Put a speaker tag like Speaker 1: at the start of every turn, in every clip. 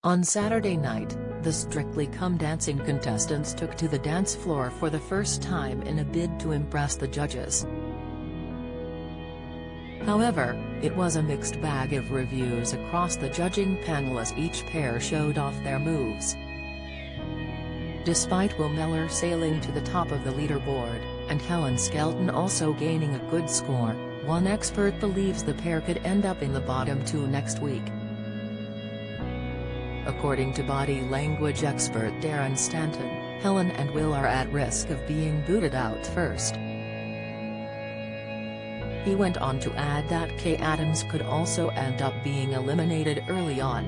Speaker 1: On Saturday night, the Strictly Come Dancing contestants took to the dance floor for the first time in a bid to impress the judges. However, it was a mixed bag of reviews across the judging panel as each pair showed off their moves. Despite Mellor sailing to the top of the leaderboard, and Helen Skelton also gaining a good score, one expert believes the pair could end up in the bottom two next week. According to body language expert Darren Stanton, Helen and Will are at risk of being booted out first. He went on to add that Kay Adams could also end up being eliminated early on.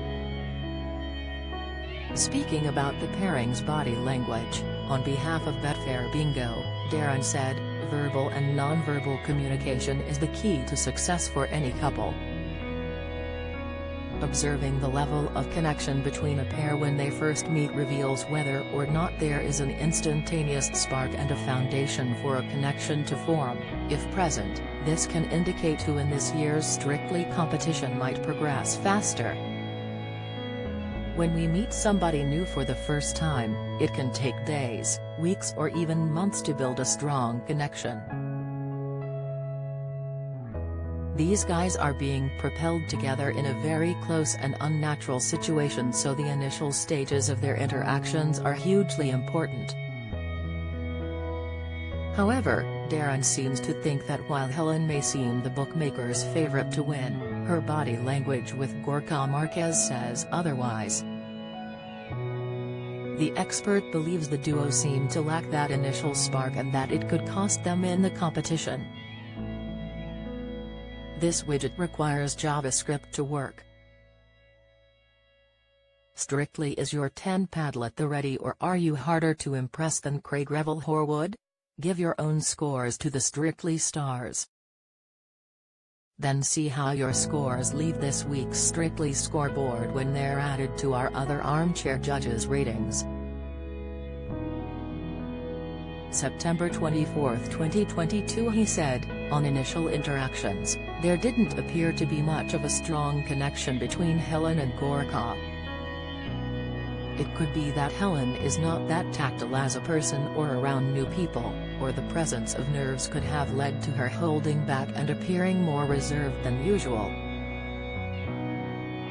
Speaker 1: Speaking about the pairing's body language, on behalf of Betfair Bingo, Darren said, "Verbal and non-verbal communication is the key to success for any couple. Observing the level of connection between a pair when they first meet reveals whether or not there is an instantaneous spark and a foundation for a connection to form. If present, this can indicate who in this year's Strictly competition might progress faster. When we meet somebody new for the first time, it can take days, weeks or even months to build a strong connection. These guys are being propelled together in a very close and unnatural situation, so the initial stages of their interactions are hugely important." However, Darren seems to think that while Helen may seem the bookmaker's favorite to win, her body language with Gorka Marquez says otherwise. The expert believes the duo seem to lack that initial spark and that it could cost them in the competition. This widget requires JavaScript to work. Strictly, is your 10-paddle at the ready, or are you harder to impress than Craig Revel Horwood? Give your own scores to the Strictly stars. Then see how your scores leave this week's Strictly scoreboard when they're added to our other armchair judges' ratings. September 24, 2022, he said, "On initial interactions, there didn't appear to be much of a strong connection between Helen and Gorka. It could be that Helen is not that tactile as a person or around new people, or the presence of nerves could have led to her holding back and appearing more reserved than usual.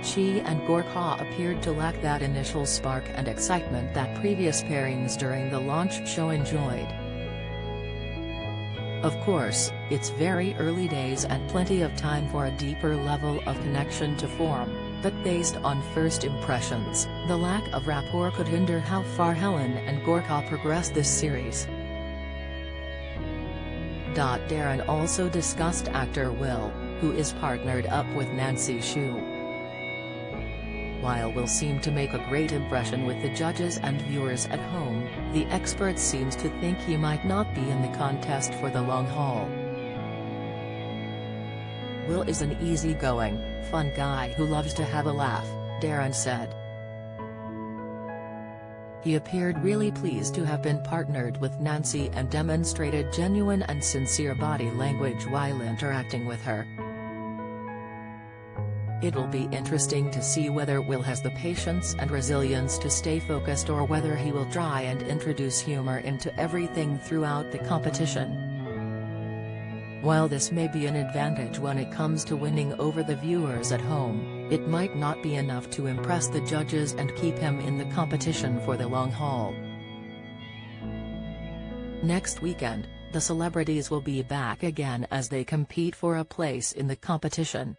Speaker 1: She and Gorka appeared to lack that initial spark and excitement that previous pairings during the launch show enjoyed. Of course, it's very early days and plenty of time for a deeper level of connection to form, but based on first impressions, the lack of rapport could hinder how far Helen and Gorka progress this series." Darren also discussed actor Will, who is partnered up with Nancy Shue. While Will seemed to make a great impression with the judges and viewers at home, the expert seems to think he might not be in the contest for the long haul. "Will is an easygoing, fun guy who loves to have a laugh," Darren said. He appeared really pleased to have been partnered with Nancy and demonstrated genuine and sincere body language while interacting with her. "It'll be interesting to see whether Will has the patience and resilience to stay focused or whether he will try and introduce humor into everything throughout the competition. While this may be an advantage when it comes to winning over the viewers at home, it might not be enough to impress the judges and keep him in the competition for the long haul." Next weekend, the celebrities will be back again as they compete for a place in the competition.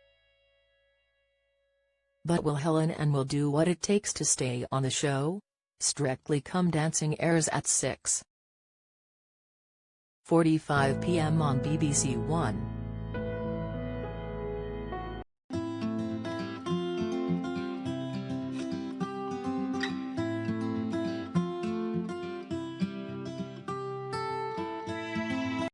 Speaker 1: But will Helen and Will do what it takes to stay on the show? Strictly Come Dancing airs at 6:45 p.m. on BBC One.